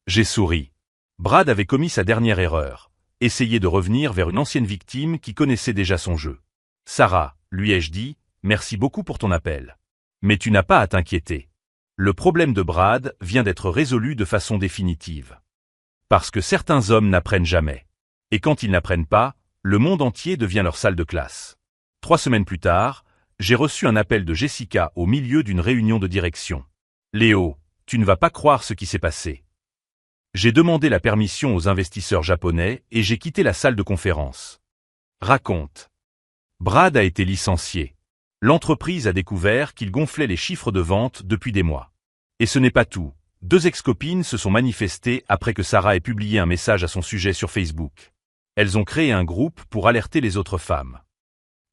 J'ai souri. Brad avait commis sa dernière erreur, essayer de revenir vers une ancienne victime qui connaissait déjà son jeu. Sarah, lui ai-je dit, merci beaucoup pour ton appel. Mais tu n'as pas à t'inquiéter. Le problème de Brad vient d'être résolu de façon définitive. Parce que certains hommes n'apprennent jamais. Et quand ils n'apprennent pas, le monde entier devient leur salle de classe. 3 semaines plus tard, j'ai reçu un appel de Jessica au milieu d'une réunion de direction. Léo, tu ne vas pas croire ce qui s'est passé. J'ai demandé la permission aux investisseurs japonais et j'ai quitté la salle de conférence. Raconte. Brad a été licencié. L'entreprise a découvert qu'il gonflait les chiffres de vente depuis des mois. Et ce n'est pas tout. 2 ex-copines se sont manifestées après que Sarah ait publié un message à son sujet sur Facebook. Elles ont créé un groupe pour alerter les autres femmes.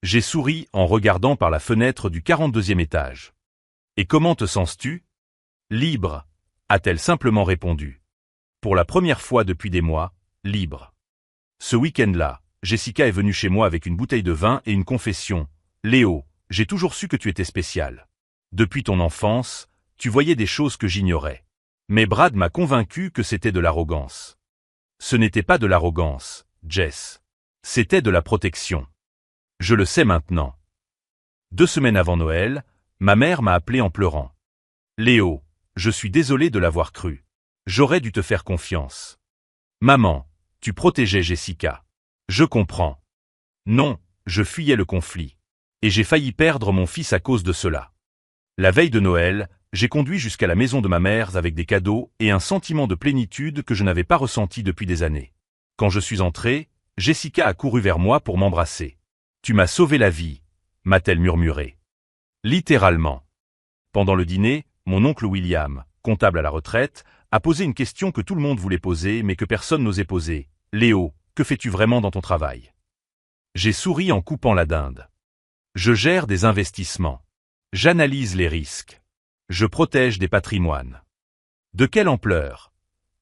J'ai souri en regardant par la fenêtre du 42e étage. Et comment te sens-tu? Libre, a-t-elle simplement répondu. Pour la première fois depuis des mois, libre. Ce week-end-là, Jessica est venue chez moi avec une bouteille de vin et une confession. Léo, j'ai toujours su que tu étais spécial. Depuis ton enfance, tu voyais des choses que j'ignorais. Mais Brad m'a convaincu que c'était de l'arrogance. Ce n'était pas de l'arrogance, Jess. C'était de la protection. Je le sais maintenant. 2 semaines avant Noël, ma mère m'a appelé en pleurant. Léo, je suis désolé de l'avoir cru. J'aurais dû te faire confiance. Maman, tu protégeais Jessica. Je comprends. Non, je fuyais le conflit. Et j'ai failli perdre mon fils à cause de cela. La veille de Noël, j'ai conduit jusqu'à la maison de ma mère avec des cadeaux et un sentiment de plénitude que je n'avais pas ressenti depuis des années. Quand je suis entré, Jessica a couru vers moi pour m'embrasser. Tu m'as sauvé la vie, m'a-t-elle murmuré. Littéralement. Pendant le dîner, mon oncle William, comptable à la retraite, a posé une question que tout le monde voulait poser mais que personne n'osait poser. Léo, que fais-tu vraiment dans ton travail? J'ai souri en coupant la dinde. Je gère des investissements. J'analyse les risques. Je protège des patrimoines. De quelle ampleur?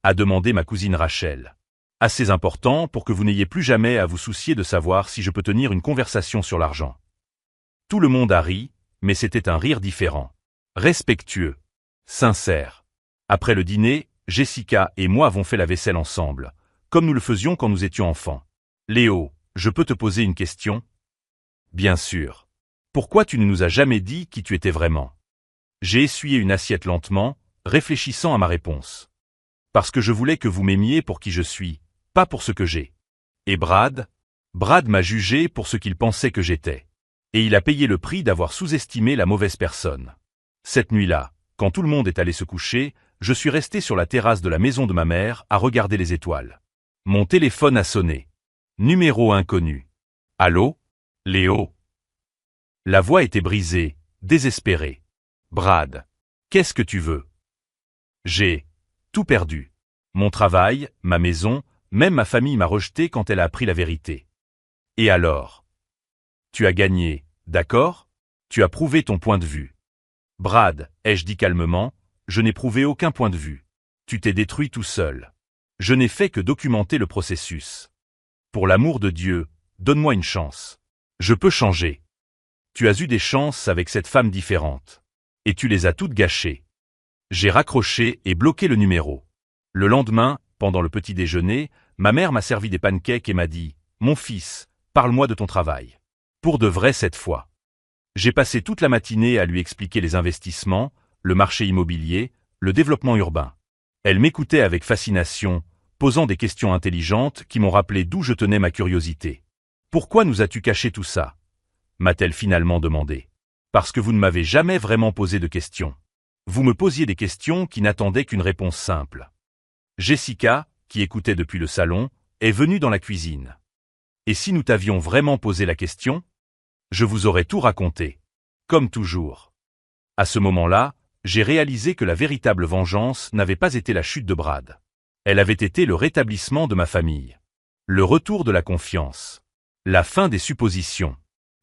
A demandé ma cousine Rachel. Assez important pour que vous n'ayez plus jamais à vous soucier de savoir si je peux tenir une conversation sur l'argent. Tout le monde a ri, mais c'était un rire différent. Respectueux. Sincère. Après le dîner, Jessica et moi avons fait la vaisselle ensemble, comme nous le faisions quand nous étions enfants. Léo, je peux te poser une question? Bien sûr. Pourquoi tu ne nous as jamais dit qui tu étais vraiment? J'ai essuyé une assiette lentement, réfléchissant à ma réponse. Parce que je voulais que vous m'aimiez pour qui je suis, pas pour ce que j'ai. Et Brad m'a jugé pour ce qu'il pensait que j'étais. Et il a payé le prix d'avoir sous-estimé la mauvaise personne. Cette nuit-là, quand tout le monde est allé se coucher, je suis resté sur la terrasse de la maison de ma mère à regarder les étoiles. Mon téléphone a sonné. Numéro inconnu. Allô? Léo? La voix était brisée, désespérée. Brad. Qu'est-ce que tu veux? J'ai tout perdu. Mon travail, ma maison, même ma famille m'a rejeté quand elle a appris la vérité. Et alors? Tu as gagné, d'accord? Tu as prouvé ton point de vue. Brad, ai-je dit calmement, je n'ai prouvé aucun point de vue. Tu t'es détruit tout seul. Je n'ai fait que documenter le processus. Pour l'amour de Dieu, donne-moi une chance. Je peux changer. Tu as eu des chances avec cette femme différente. Et tu les as toutes gâchées. J'ai raccroché et bloqué le numéro. Le lendemain, pendant le petit déjeuner, ma mère m'a servi des pancakes et m'a dit « Mon fils, parle-moi de ton travail. » Pour de vrai cette fois. J'ai passé toute la matinée à lui expliquer les investissements, le marché immobilier, le développement urbain. Elle m'écoutait avec fascination, posant des questions intelligentes qui m'ont rappelé d'où je tenais ma curiosité. « Pourquoi nous as-tu caché tout ça ?» m'a-t-elle finalement demandé. « Parce que vous ne m'avez jamais vraiment posé de questions. Vous me posiez des questions qui n'attendaient qu'une réponse simple. » Jessica, qui écoutait depuis le salon, est venue dans la cuisine. « Et si nous t'avions vraiment posé la question ? Je vous aurais tout raconté. Comme toujours. » À ce moment-là, j'ai réalisé que la véritable vengeance n'avait pas été la chute de Brad. Elle avait été le rétablissement de ma famille. Le retour de la confiance. La fin des suppositions.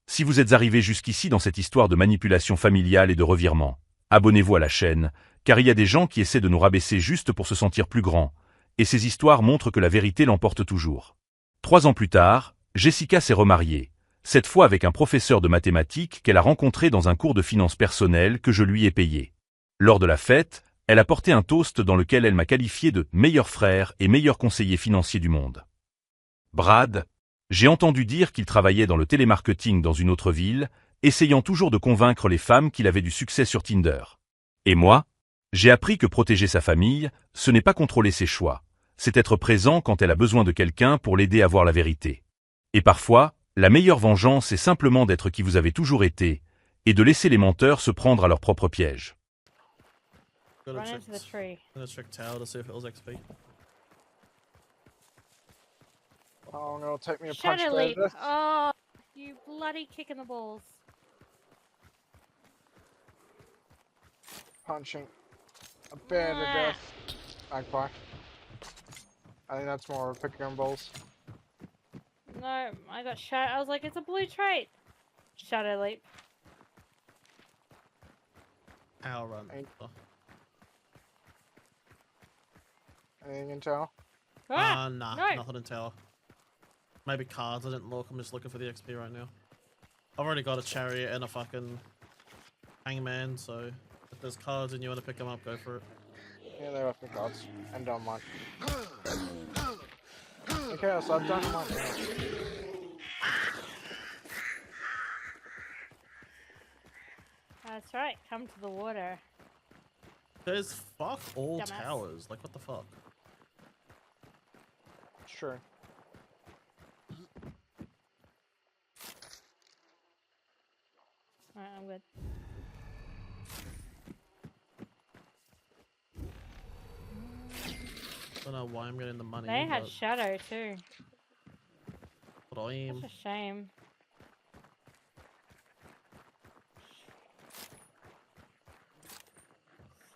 Si vous êtes arrivé jusqu'ici dans cette histoire de manipulation familiale et de revirement, abonnez-vous à la chaîne, car il y a des gens qui essaient de nous rabaisser juste pour se sentir plus grands, et ces histoires montrent que la vérité l'emporte toujours. 3 ans plus tard, Jessica s'est remariée, cette fois avec un professeur de mathématiques qu'elle a rencontré dans un cours de finances personnelles que je lui ai payé. Lors de la fête, elle a porté un toast dans lequel elle m'a qualifié de « meilleur frère et meilleur conseiller financier du monde ». Brad, j'ai entendu dire qu'il travaillait dans le télémarketing dans une autre ville, essayant toujours de convaincre les femmes qu'il avait du succès sur Tinder. Et moi, j'ai appris que protéger sa famille, ce n'est pas contrôler ses choix, c'est être présent quand elle a besoin de quelqu'un pour l'aider à voir la vérité. Et parfois, la meilleure vengeance est simplement d'être qui vous avez toujours été, et de laisser les menteurs se prendre à leur propre piège. Run into the tree. Gonna check tower to see if it was XP. Oh, no, it'll take me a punch Shadow to leap. this. Oh, you bloody kick in the balls. Punching a bear to death. Magpie. I think that's more picking on balls. No, I got shot. I was like, it's a blue trait. Shadow leap. Power run. Hey. Oh. Anything in tower? Ah, Nah, no. nothing in tower. Maybe cards, I didn't look, I'm just looking for the XP right now. I've already got a chariot and a fucking hangman, so if there's cards and you want to pick them up, go for it. Yeah, they left me cards. And on mine. Okay, so I've done mine now. That's right. Come to the water. There's fuck all Dumbass. towers, like what the fuck? It's true. Alright, I'm good. Don't know why I'm getting the money, They had but, shadow too. but I am. That's a shame.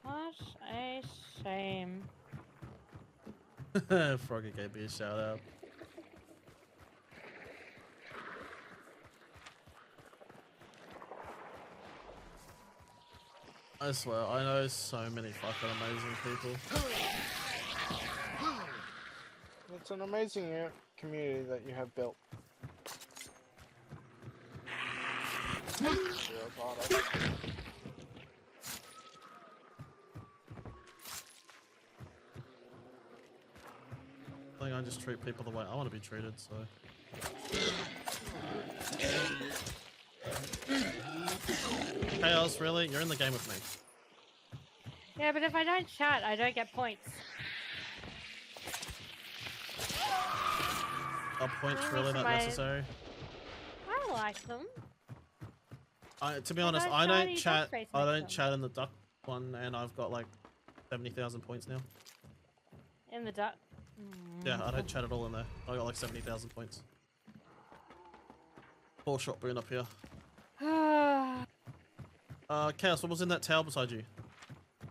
Such a shame. Froggy gave me a shout out. I swear, I know so many fucking amazing people. It's an amazing community that you have built. You're a part of. I think I just treat people the way I want to be treated, so. Chaos, really? You're in the game with me. Yeah, but if I don't chat, I don't get points. Are points Well, really that's that my- necessary? I like them. To be I honest, don't I chat, don't you chat. duck face I next don't to 'em. chat in the duck one, and I've got like 70,000 points now. In the duck. Yeah, I don't chat at all in there. I got like 70,000 points. 4 shot boon up here. Mm. Chaos, what was in that tower beside you?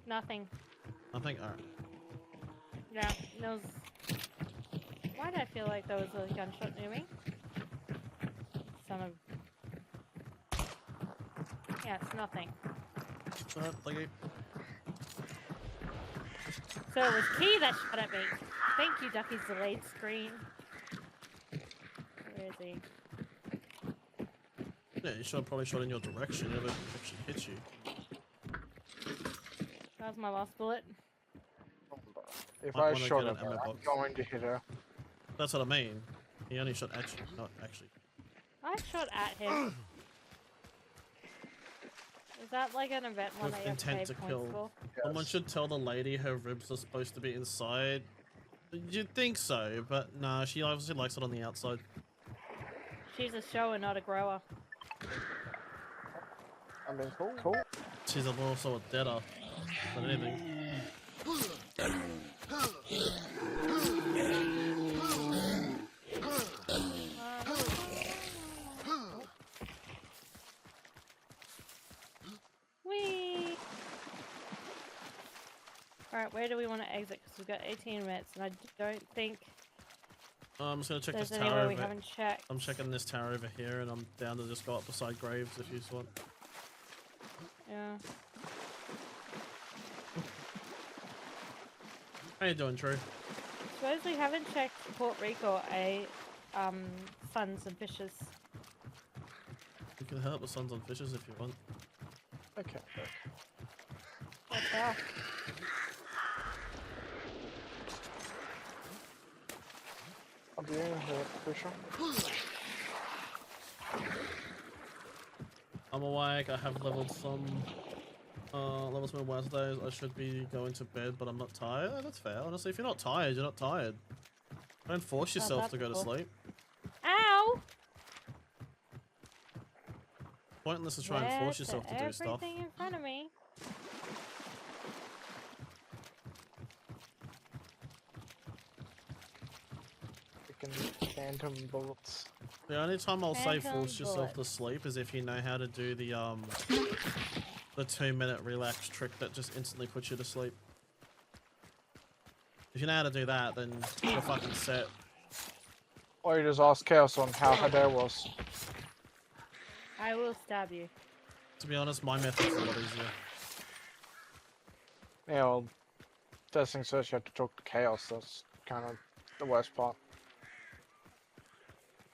Nothing. I think. Alright. Yeah, there was... Why did I feel like there was a gunshot near me? Son of... Yeah, it's nothing. Thank you. So it was Key that shot at me. Thank you, Ducky's delayed screen. Where is he? Yeah, you should have probably shot in your direction. It never actually hit you. That was my last bullet. If Might I wanna shot get at an her, ammo I'm box. going to hit her. That's what I mean. He only shot at you, not actually. I shot at him. Is that like an event one With that you have to pay intent to points kill. for? Someone Yes. should tell the lady her ribs are supposed to be inside. You'd think so, but nah, she obviously likes it on the outside. She's a shower, not a grower. I mean, cool. She's also a deader than anything. Whee! Alright, where do we want to exit? Because we've got 18 minutes, and I don't think I'm just gonna check there's this anywhere tower we over. haven't checked. I'm checking this tower over here, and I'm down to just go up beside Graves if you just want. Yeah. How you doing, True? Suppose we haven't checked Port Rico, Sons and Fishes. You can help the Sons on Fishes if you want. Okay. What the hell? I'll be in here, Fisher. I'm awake. I have leveled some levels from Wednesdays. I should be going to bed, but I'm not tired. Oh, that's fair. Honestly, if you're not tired, you're not tired. Don't force yourself to go to that's cool. sleep. Ow! Pointless to try and force yourself to do stuff. Everything in front of me. Freaking phantom bullets. The only time I'll say Phantom force yourself to bullets. sleep is if you know how to do the 2-minute relax trick that just instantly puts you to sleep. If you know how to do that, then you're fucking set. Or you just ask Chaos on how her day was. I will stab you. To be honest, my method's a lot easier. Yeah, well, testing search, you have to talk to Chaos. That's kind of the worst part.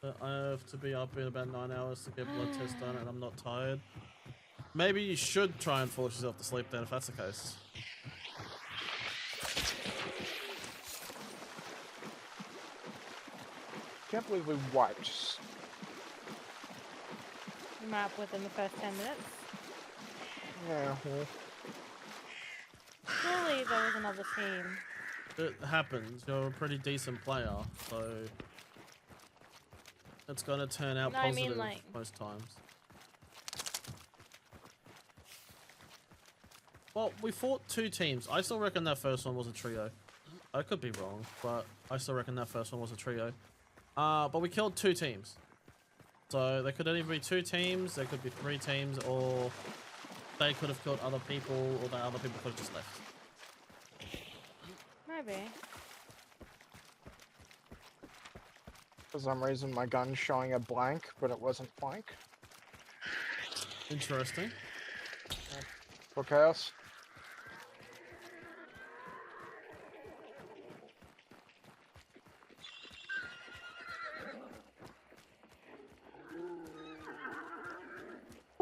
But I have to be up in about 9 hours to get blood test done, and I'm not tired. Maybe you should try and force yourself to sleep then, if that's the case. Can't believe we wiped. Map within the first 10 minutes. Yeah, well, Surely there was another team. It happens. You're a pretty decent player, so it's gonna turn out No, I mean, positive like- most times. Well, we fought 2 teams. I still reckon that first one was a trio. I could be wrong, but I still reckon that first one was a trio. But we killed 2 teams. So there could either be 2 teams, there could be 3 teams, or they could have killed other people, or the other people could have just left. Maybe. for some reason my gun's showing a blank, but it wasn't blank. Interesting. For Chaos.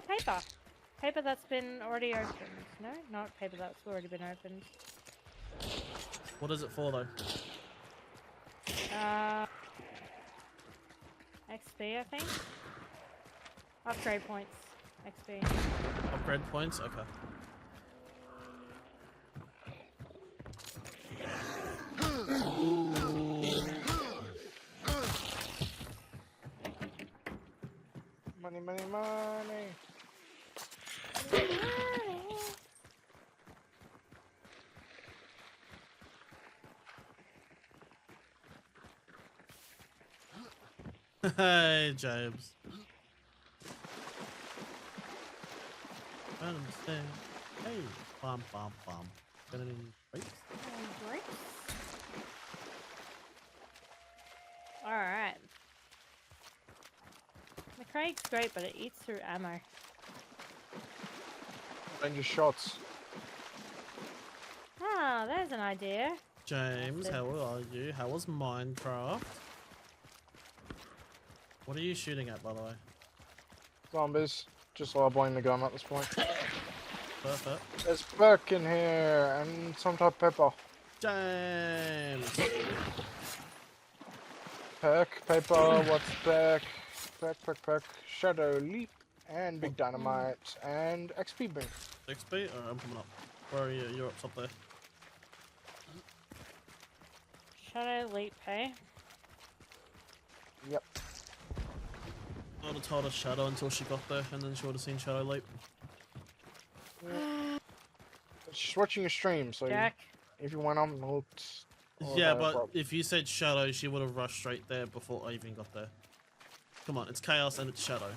Paper. Paper that's been already opened. No, not paper that's already been opened. What is it for, though? XP, I think. Upgrade points. XP. Upgrade points? Okay. Money, money, money. Hey, James. I don't understand. Hey, bum, bum, bum. Got any grapes? Alright. The Craig's great, but it eats through ammo. Range of shots. Ah, there's an idea. James, That's it. how are you? How was Minecraft? What are you shooting at, by the way? Zombies. Just so I blame the gun at this point. Perfect. There's Burke in here and some type of pepper. James! Perk, paper, what's perk? Perk. Shadow leap and big dynamite and XP boom. XP? Alright, I'm coming up. Where are you? You're up there. Shadow leap, hey? Yep. I would have told her Shadow until she got there, and then she would have seen Shadow leap. She's watching your stream, so Jack. if you went on hooked. Yeah, but if you said Shadow, she would have rushed straight there before I even got there. Come on, it's Chaos and it's Shadow.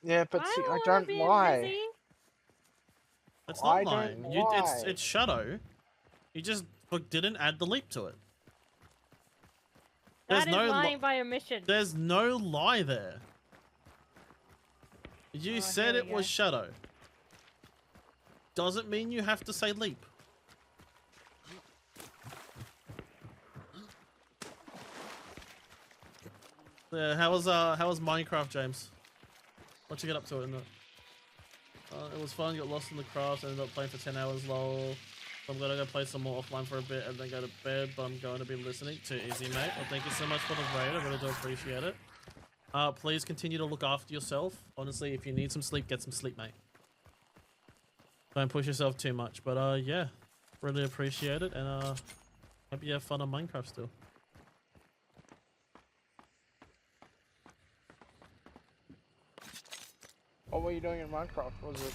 Yeah, but see, I wanna don't be lie. busy. It's I not don't lying. lie. It's Shadow. You just didn't add the leap to it. That is lying by omission. There's no lie there. You Oh, said here it we was go. Shadow. Doesn't mean you have to say leap. Yeah, how was Minecraft, James? What'd you get up to in it? It was fun, got lost in the crafts, ended up playing for 10 hours lol. I'm gonna go play some more offline for a bit and then go to bed, but I'm going to be listening to Easy Mate. Well, thank you so much for the raid, I really do appreciate it. Please continue to look after yourself. Honestly, if you need some sleep, get some sleep, mate. Don't push yourself too much, but yeah, really appreciate it, and hope you have fun on Minecraft still. What were you doing in Minecraft? Was it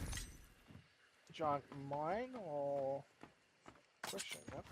giant mine or question? Yep.